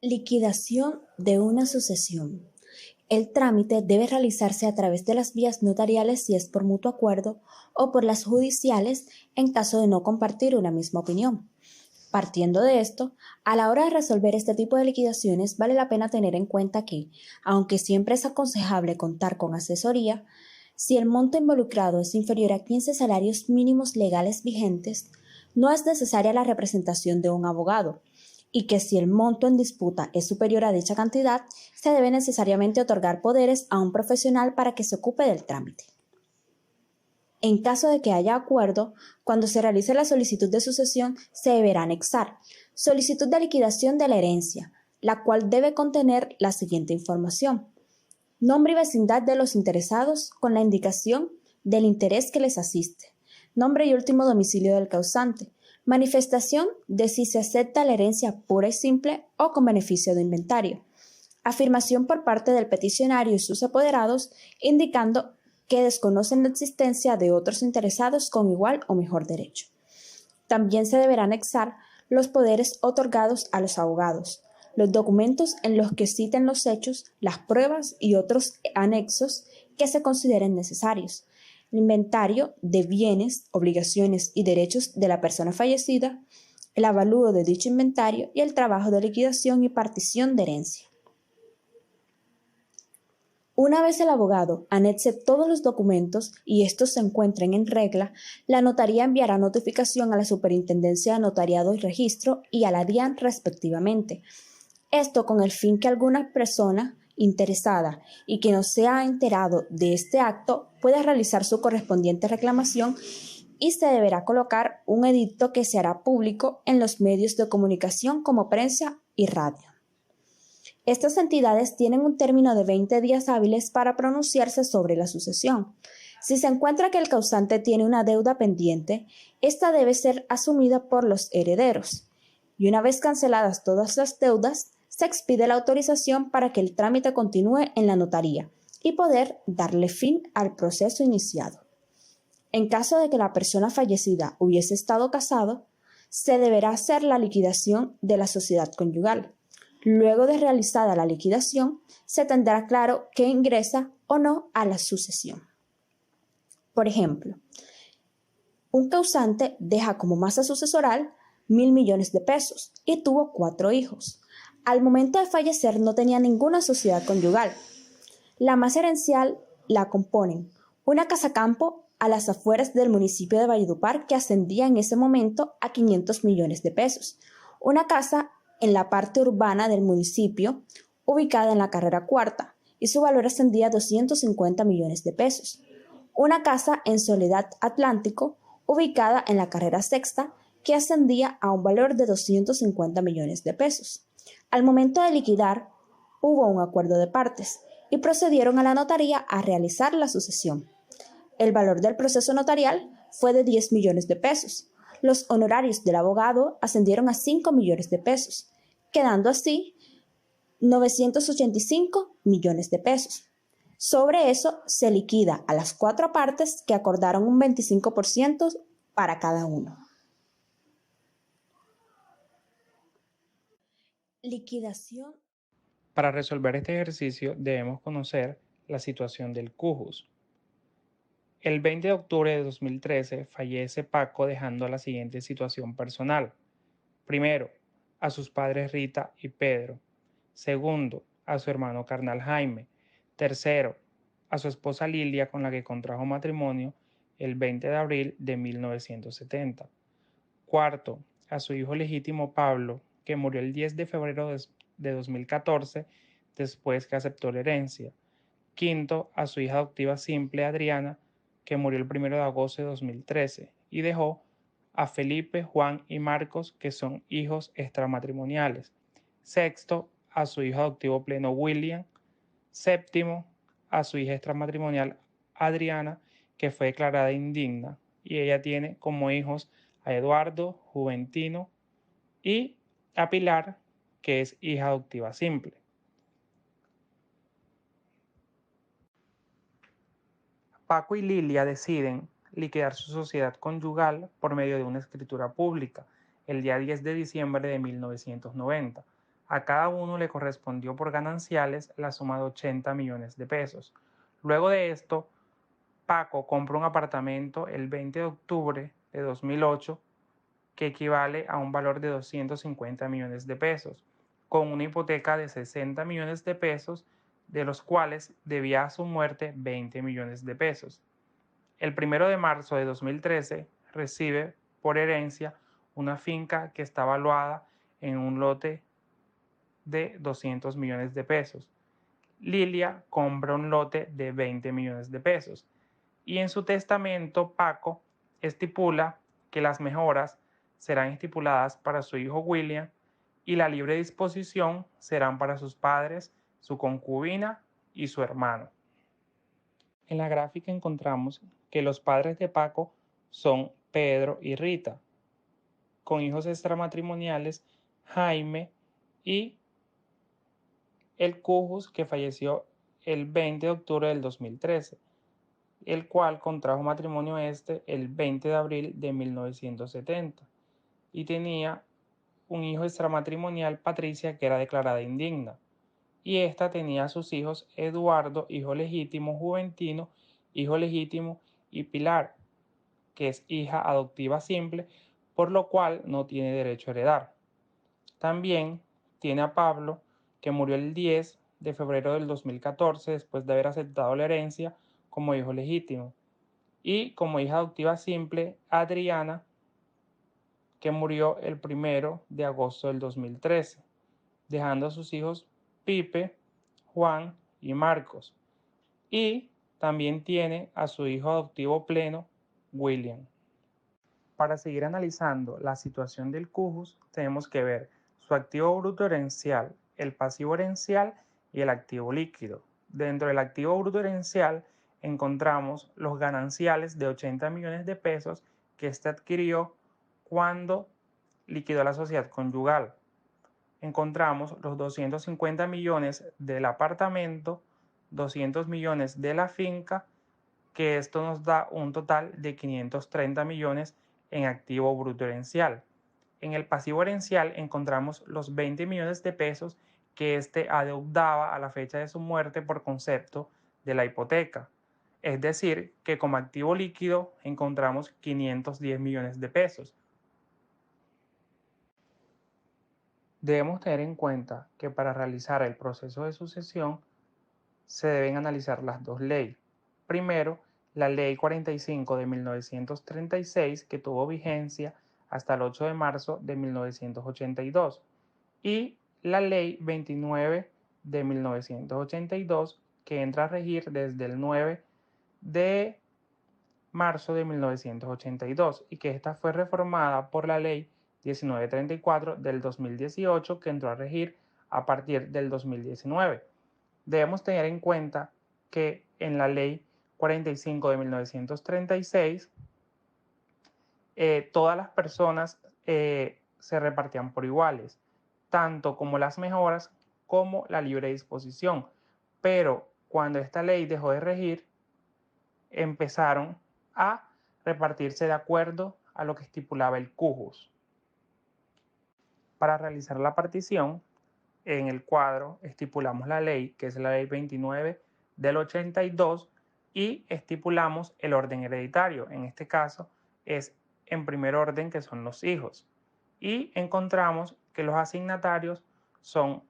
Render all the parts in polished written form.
Liquidación de una sucesión. El trámite debe realizarse a través de las vías notariales si es por mutuo acuerdo o por las judiciales en caso de no compartir una misma opinión. Partiendo de esto, a la hora de resolver este tipo de liquidaciones vale la pena tener en cuenta que, aunque siempre es aconsejable contar con asesoría, si el monto involucrado es inferior a 15 salarios mínimos legales vigentes, no es necesaria la representación de un abogado, y que si el monto en disputa es superior a dicha cantidad, se debe necesariamente otorgar poderes a un profesional para que se ocupe del trámite. En caso de que haya acuerdo, cuando se realice la solicitud de sucesión, se deberá anexar solicitud de liquidación de la herencia, la cual debe contener la siguiente información: nombre y vecindad de los interesados con la indicación del interés que les asiste, nombre y último domicilio del causante, manifestación de si se acepta la herencia pura y simple o con beneficio de inventario, afirmación por parte del peticionario y sus apoderados indicando que desconocen la existencia de otros interesados con igual o mejor derecho. También se deberán anexar los poderes otorgados a los abogados, los documentos en los que citen los hechos, las pruebas y otros anexos que se consideren necesarios, el inventario de bienes, obligaciones y derechos de la persona fallecida, el avalúo de dicho inventario y el trabajo de liquidación y partición de herencia. Una vez el abogado anexe todos los documentos y estos se encuentren en regla, la notaría enviará notificación a la Superintendencia de Notariado y Registro y a la DIAN respectivamente. Esto con el fin que alguna persona interesada y que no se ha enterado de este acto pueda realizar su correspondiente reclamación y se deberá colocar un edicto que se hará público en los medios de comunicación como prensa y radio. Estas entidades tienen un término de 20 días hábiles para pronunciarse sobre la sucesión. Si se encuentra que el causante tiene una deuda pendiente, esta debe ser asumida por los herederos. Y una vez canceladas todas las deudas, se expide la autorización para que el trámite continúe en la notaría y poder darle fin al proceso iniciado. En caso de que la persona fallecida hubiese estado casado, se deberá hacer la liquidación de la sociedad conyugal. Luego de realizada la liquidación, se tendrá claro qué ingresa o no a la sucesión. Por ejemplo, un causante deja como masa sucesoral 1.000 millones de pesos y tuvo 4 hijos. Al momento de fallecer no tenía ninguna sociedad conyugal. La masa herencial la componen una casa campo a las afueras del municipio de Valledupar que ascendía en ese momento a 500 millones de pesos, una casa en la parte urbana del municipio, ubicada en la carrera cuarta, y su valor ascendía a 250 millones de pesos. Una casa en Soledad Atlántico, ubicada en la carrera sexta, que ascendía a un valor de 250 millones de pesos. Al momento de liquidar, hubo un acuerdo de partes y procedieron a la notaría a realizar la sucesión. El valor del proceso notarial fue de 10 millones de pesos. Los honorarios del abogado ascendieron a 5 millones de pesos, quedando así 985 millones de pesos. Sobre eso se liquida a las 4 partes que acordaron un 25% para cada uno. Liquidación. Para resolver este ejercicio debemos conocer la situación del cujus. El 20 de octubre de 2013 fallece Paco dejando la siguiente situación personal. Primero, a sus padres Rita y Pedro. Segundo, a su hermano carnal Jaime. Tercero, a su esposa Lilia con la que contrajo matrimonio el 20 de abril de 1970. Cuarto, a su hijo legítimo Pablo, que murió el 10 de febrero de 2014 después que aceptó la herencia. Quinto, a su hija adoptiva simple Adriana, que murió el 1 de agosto de 2013 y dejó a Felipe, Juan y Marcos, que son hijos extramatrimoniales. Sexto, a su hijo adoptivo pleno William. Séptimo, a su hija extramatrimonial Adriana, que fue declarada indigna, y ella tiene como hijos a Eduardo, Juventino y a Pilar, que es hija adoptiva simple. Paco y Lilia deciden liquidar su sociedad conyugal por medio de una escritura pública el día 10 de diciembre de 1990. A cada uno le correspondió por gananciales la suma de 80 millones de pesos. Luego de esto, Paco compró un apartamento el 20 de octubre de 2008 que equivale a un valor de 250 millones de pesos, con una hipoteca de 60 millones de pesos, de los cuales debía a su muerte 20 millones de pesos. El 1 de marzo de 2013 recibe por herencia una finca que está valuada en un lote de 200 millones de pesos. Lilia compra un lote de 20 millones de pesos y en su testamento Paco estipula que las mejoras serán estipuladas para su hijo William y la libre disposición serán para sus padres, su concubina y su hermano. En la gráfica encontramos que los padres de Paco son Pedro y Rita, con hijos extramatrimoniales Jaime y el Cujus, que falleció el 20 de octubre del 2013, el cual contrajo matrimonio el 20 de abril de 1970 y tenía un hijo extramatrimonial, Patricia, que era declarada indigna, y esta tenía a sus hijos Eduardo, hijo legítimo, Juventino, hijo legítimo, y Pilar, que es hija adoptiva simple, por lo cual no tiene derecho a heredar. También tiene a Pablo, que murió el 10 de febrero del 2014 después de haber aceptado la herencia como hijo legítimo. Y como hija adoptiva simple, Adriana, que murió el 1 de agosto del 2013, dejando a sus hijos Pipe, Juan y Marcos. Y también tiene a su hijo adoptivo pleno, William. Para seguir analizando la situación del Cujus, tenemos que ver su activo bruto herencial, el pasivo herencial y el activo líquido. Dentro del activo bruto herencial encontramos los gananciales de 80 millones de pesos que éste adquirió cuando liquidó la sociedad conyugal. Encontramos los 250 millones del apartamento, 200 millones de la finca, que esto nos da un total de 530 millones en activo bruto herencial. En el pasivo herencial encontramos los 20 millones de pesos que éste adeudaba a la fecha de su muerte por concepto de la hipoteca. Es decir, que como activo líquido encontramos 510 millones de pesos. Debemos tener en cuenta que para realizar el proceso de sucesión se deben analizar las dos leyes. Primero, la Ley 45 de 1936, que tuvo vigencia hasta el 8 de marzo de 1982, y la Ley 29 de 1982, que entra a regir desde el 9 de marzo de 1982 y que esta fue reformada por la Ley 1934 del 2018, que entró a regir a partir del 2019. Debemos tener en cuenta que en la Ley 45 de 1936 todas las personas se repartían por iguales, tanto como las mejoras como la libre disposición. Pero cuando esta ley dejó de regir, empezaron a repartirse de acuerdo a lo que estipulaba el Cujus. Para realizar la partición, en el cuadro estipulamos la ley, que es la ley 29 del 82, y estipulamos el orden hereditario. En este caso es en primer orden, que son los hijos. Y encontramos que los asignatarios son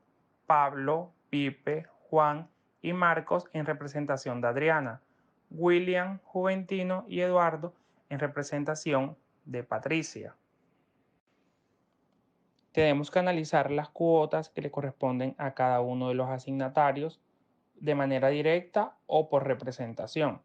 Pablo, Pipe, Juan y Marcos en representación de Adriana, William, Juventino y Eduardo en representación de Patricia. Tenemos que analizar las cuotas que le corresponden a cada uno de los asignatarios de manera directa o por representación.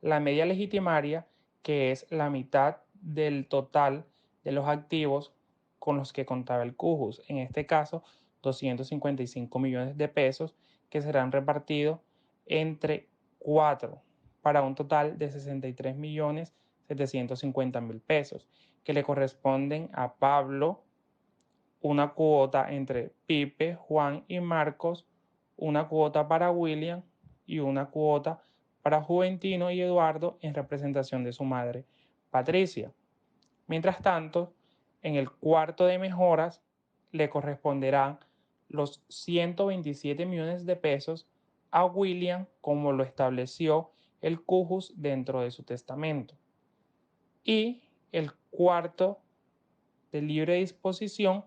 La media legitimaria, que es la mitad del total de los activos con los que contaba el Cujus, en este caso 255 millones de pesos, que serán repartidos entre 4 para un total de 63 millones 750 mil pesos, que le corresponden a Pablo una cuota entre Pipe, Juan y Marcos, una cuota para William y una cuota para Juventino y Eduardo en representación de su madre, Patricia. Mientras tanto, en el cuarto de mejoras le corresponderán los 127 millones de pesos a William como lo estableció el cujus dentro de su testamento. Y el cuarto de libre disposición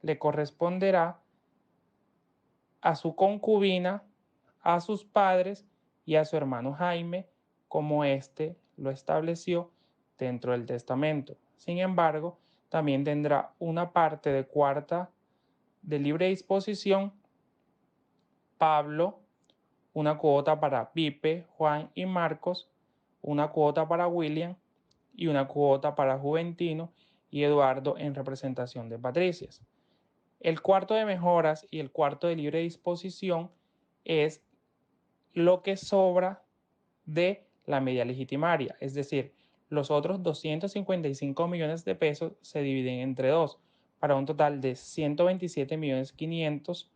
le corresponderá a su concubina, a sus padres y a su hermano Jaime, como éste lo estableció dentro del testamento. Sin embargo, también tendrá una parte de cuarta de libre disposición Pablo, una cuota para Pipe, Juan y Marcos, una cuota para William y una cuota para Juventino y Eduardo en representación de Patricias. El cuarto de mejoras y el cuarto de libre disposición es lo que sobra de la media legitimaria, es decir, los otros 255 millones de pesos se dividen entre dos, para un total de 127 millones 500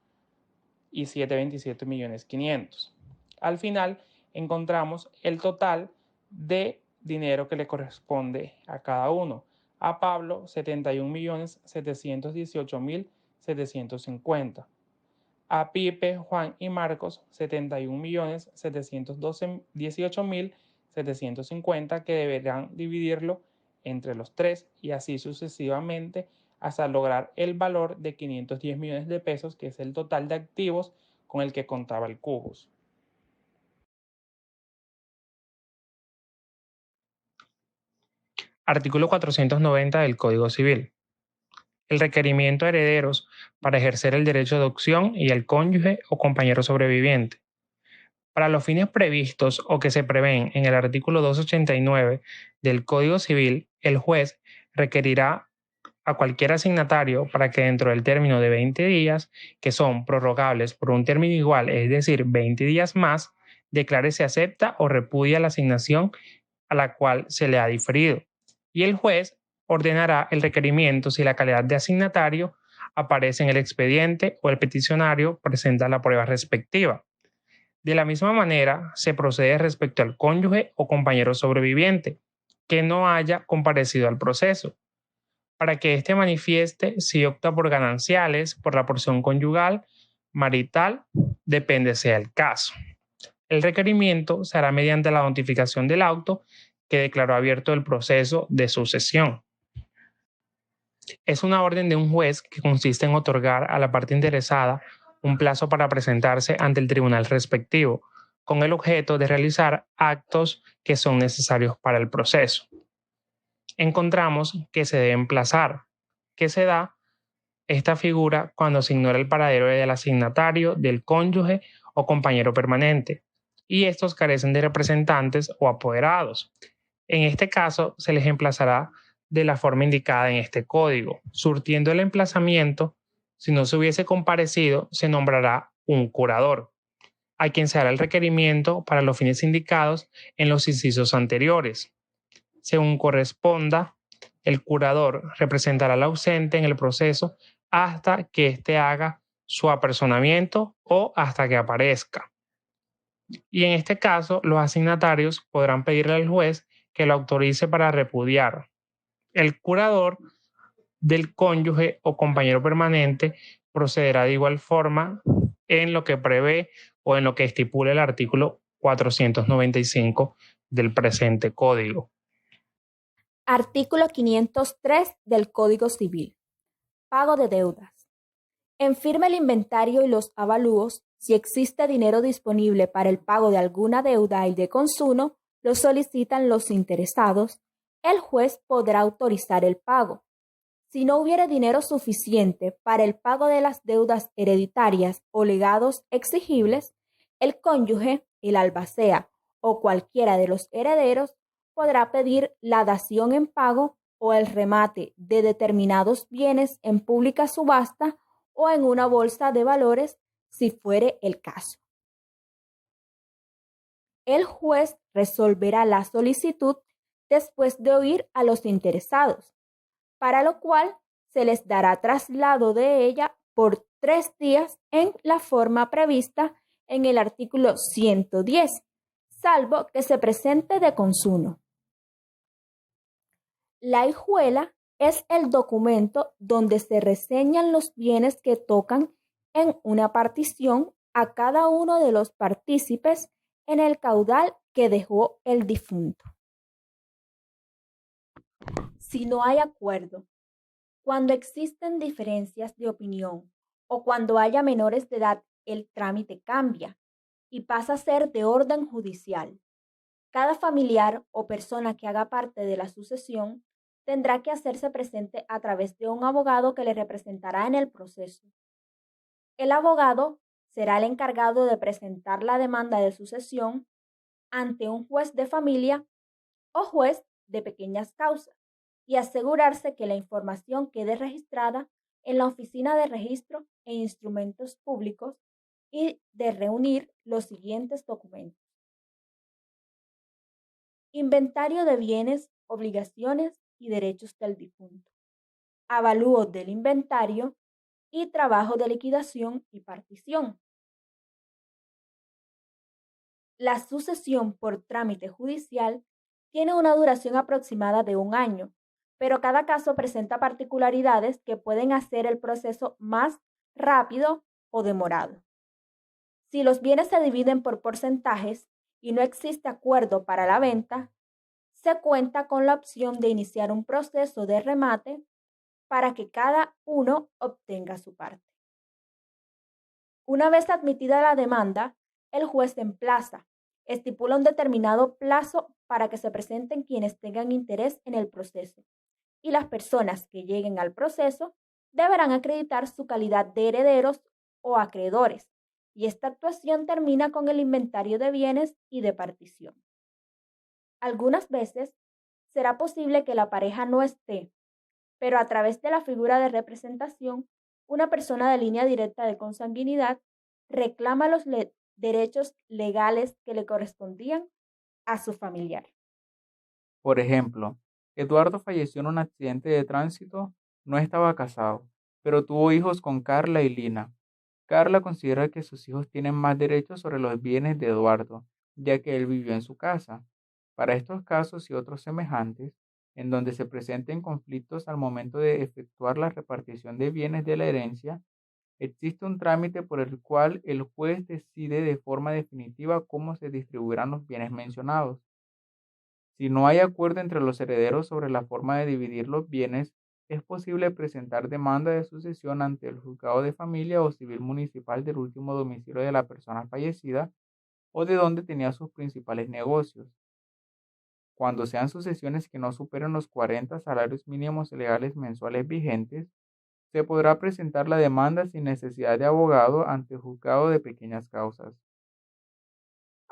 y 727 millones 500. Al final encontramos el total de dinero que le corresponde a cada uno. A Pablo, 71 millones 718 mil 750. A Pipe, Juan y Marcos, 71 millones 718 mil 750, que deberán dividirlo entre los tres y así sucesivamente hasta lograr el valor de 510 millones de pesos, que es el total de activos con el que contaba el cujus. Artículo 490 del Código Civil. El requerimiento a herederos para ejercer el derecho de adopción y al cónyuge o compañero sobreviviente. Para los fines previstos o que se prevén en el artículo 289 del Código Civil, el juez requerirá a cualquier asignatario para que dentro del término de 20 días, que son prorrogables por un término igual, es decir, 20 días más, declare si acepta o repudia la asignación a la cual se le ha diferido. Y el juez ordenará el requerimiento si la calidad de asignatario aparece en el expediente o el peticionario presenta la prueba respectiva. De la misma manera, se procede respecto al cónyuge o compañero sobreviviente que no haya comparecido al proceso, para que éste manifieste si opta por gananciales, por la porción conyugal, marital, depende sea el caso. El requerimiento se hará mediante la notificación del auto que declaró abierto el proceso de sucesión. Es una orden de un juez que consiste en otorgar a la parte interesada un plazo para presentarse ante el tribunal respectivo, con el objeto de realizar actos que son necesarios para el proceso. Encontramos que se debe emplazar, que se da esta figura cuando se ignora el paradero del asignatario, del cónyuge o compañero permanente, y estos carecen de representantes o apoderados. En este caso, se les emplazará de la forma indicada en este código. Surtiendo el emplazamiento, si no se hubiese comparecido, se nombrará un curador, a quien se hará el requerimiento para los fines indicados en los incisos anteriores. Según corresponda, el curador representará al ausente en el proceso hasta que éste haga su apersonamiento o hasta que aparezca. Y en este caso, los asignatarios podrán pedirle al juez que lo autorice para repudiar. El curador del cónyuge o compañero permanente procederá de igual forma en lo que prevé o en lo que estipula el artículo 495 del presente código. Artículo 503 del Código Civil. Pago de deudas. En firma el inventario y los avalúos, si existe dinero disponible para el pago de alguna deuda y de consumo, lo solicitan los interesados, el juez podrá autorizar el pago. Si no hubiere dinero suficiente para el pago de las deudas hereditarias o legados exigibles, el cónyuge, el albacea o cualquiera de los herederos podrá pedir la dación en pago o el remate de determinados bienes en pública subasta o en una bolsa de valores, si fuere el caso. El juez resolverá la solicitud después de oír a los interesados, para lo cual se les dará traslado de ella por 3 días en la forma prevista en el artículo 110, salvo que se presente de consuno. La hijuela es el documento donde se reseñan los bienes que tocan en una partición a cada uno de los partícipes en el caudal que dejó el difunto. Si no hay acuerdo, cuando existen diferencias de opinión o cuando haya menores de edad, el trámite cambia y pasa a ser de orden judicial. Cada familiar o persona que haga parte de la sucesión tendrá que hacerse presente a través de un abogado que le representará en el proceso. El abogado será el encargado de presentar la demanda de sucesión ante un juez de familia o juez de pequeñas causas y asegurarse que la información quede registrada en la Oficina de Registro e Instrumentos Públicos y de reunir los siguientes documentos: inventario de bienes, obligaciones y derechos del difunto, avalúo del inventario y trabajo de liquidación y partición. La sucesión por trámite judicial tiene una duración aproximada de 1 año, pero cada caso presenta particularidades que pueden hacer el proceso más rápido o demorado. Si los bienes se dividen por porcentajes y no existe acuerdo para la venta, se cuenta con la opción de iniciar un proceso de remate para que cada uno obtenga su parte. Una vez admitida la demanda, el juez emplaza, estipula un determinado plazo para que se presenten quienes tengan interés en el proceso, y las personas que lleguen al proceso deberán acreditar su calidad de herederos o acreedores, y esta actuación termina con el inventario de bienes y de partición. Algunas veces será posible que la pareja no esté, pero a través de la figura de representación, una persona de línea directa de consanguinidad reclama los derechos legales que le correspondían a su familiar. Por ejemplo, Eduardo falleció en un accidente de tránsito, no estaba casado, pero tuvo hijos con Carla y Lina. Carla considera que sus hijos tienen más derechos sobre los bienes de Eduardo, ya que él vivió en su casa. Para estos casos y otros semejantes, en donde se presenten conflictos al momento de efectuar la repartición de bienes de la herencia, existe un trámite por el cual el juez decide de forma definitiva cómo se distribuirán los bienes mencionados. Si no hay acuerdo entre los herederos sobre la forma de dividir los bienes, es posible presentar demanda de sucesión ante el juzgado de familia o civil municipal del último domicilio de la persona fallecida o de donde tenía sus principales negocios. Cuando sean sucesiones que no superen los 40 salarios mínimos legales mensuales vigentes, se podrá presentar la demanda sin necesidad de abogado ante el juzgado de pequeñas causas.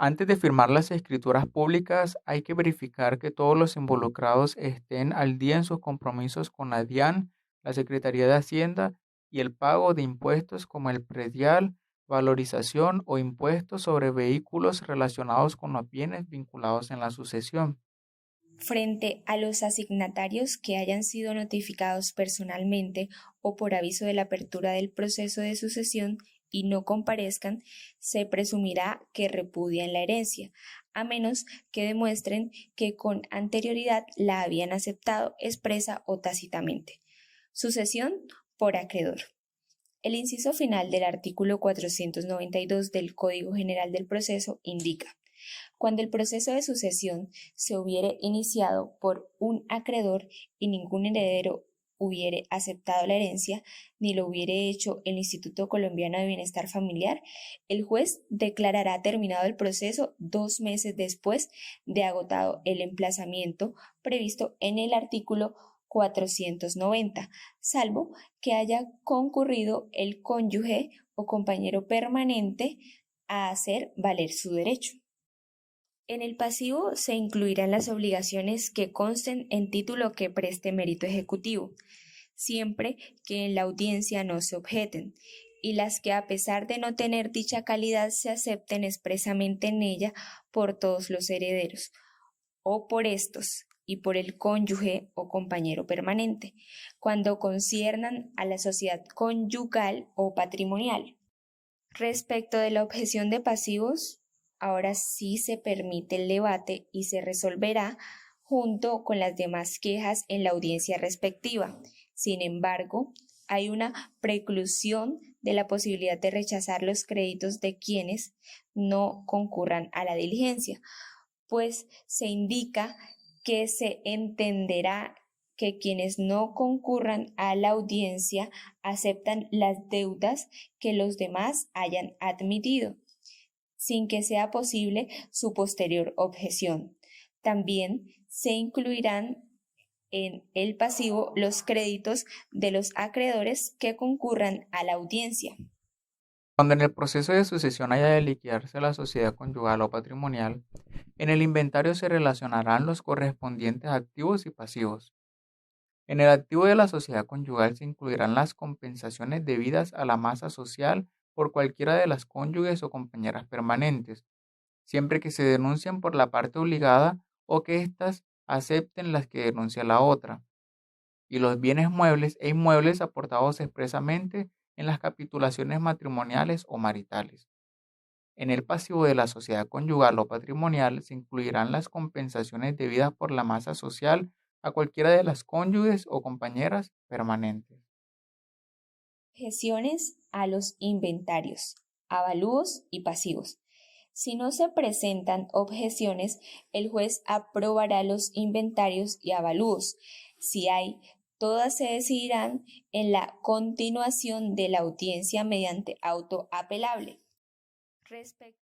Antes de firmar las escrituras públicas, hay que verificar que todos los involucrados estén al día en sus compromisos con la DIAN, la Secretaría de Hacienda y el pago de impuestos como el predial, valorización o impuestos sobre vehículos relacionados con los bienes vinculados en la sucesión. Frente a los asignatarios que hayan sido notificados personalmente o por aviso de la apertura del proceso de sucesión y no comparezcan, se presumirá que repudian la herencia, a menos que demuestren que con anterioridad la habían aceptado expresa o tácitamente. Sucesión por acreedor. El inciso final del artículo 492 del Código General del Proceso indica: cuando el proceso de sucesión se hubiere iniciado por un acreedor y ningún heredero hubiere aceptado la herencia, ni lo hubiere hecho el Instituto Colombiano de Bienestar Familiar, el juez declarará terminado el proceso 2 meses después de agotado el emplazamiento previsto en el artículo 490, salvo que haya concurrido el cónyuge o compañero permanente a hacer valer su derecho. En el pasivo se incluirán las obligaciones que consten en título que preste mérito ejecutivo, siempre que en la audiencia no se objeten, y las que a pesar de no tener dicha calidad se acepten expresamente en ella por todos los herederos, o por estos y por el cónyuge o compañero permanente, cuando conciernan a la sociedad conyugal o patrimonial. Respecto de la objeción de pasivos, ahora sí se permite el debate y se resolverá junto con las demás quejas en la audiencia respectiva. Sin embargo, hay una preclusión de la posibilidad de rechazar los créditos de quienes no concurran a la diligencia, pues se indica que se entenderá que quienes no concurran a la audiencia aceptan las deudas que los demás hayan admitido, sin que sea posible su posterior objeción. También se incluirán en el pasivo los créditos de los acreedores que concurran a la audiencia. Cuando en el proceso de sucesión haya de liquidarse la sociedad conyugal o patrimonial, en el inventario se relacionarán los correspondientes activos y pasivos. En el activo de la sociedad conyugal se incluirán las compensaciones debidas a la masa social por cualquiera de las cónyuges o compañeras permanentes, siempre que se denuncien por la parte obligada o que éstas acepten las que denuncia la otra, y los bienes muebles e inmuebles aportados expresamente en las capitulaciones matrimoniales o maritales. En el pasivo de la sociedad conyugal o patrimonial se incluirán las compensaciones debidas por la masa social a cualquiera de las cónyuges o compañeras permanentes. Objeciones a los inventarios, avalúos y pasivos. Si no se presentan objeciones, el juez aprobará los inventarios y avalúos. Si hay, todas se decidirán en la continuación de la audiencia mediante auto apelable. Respecto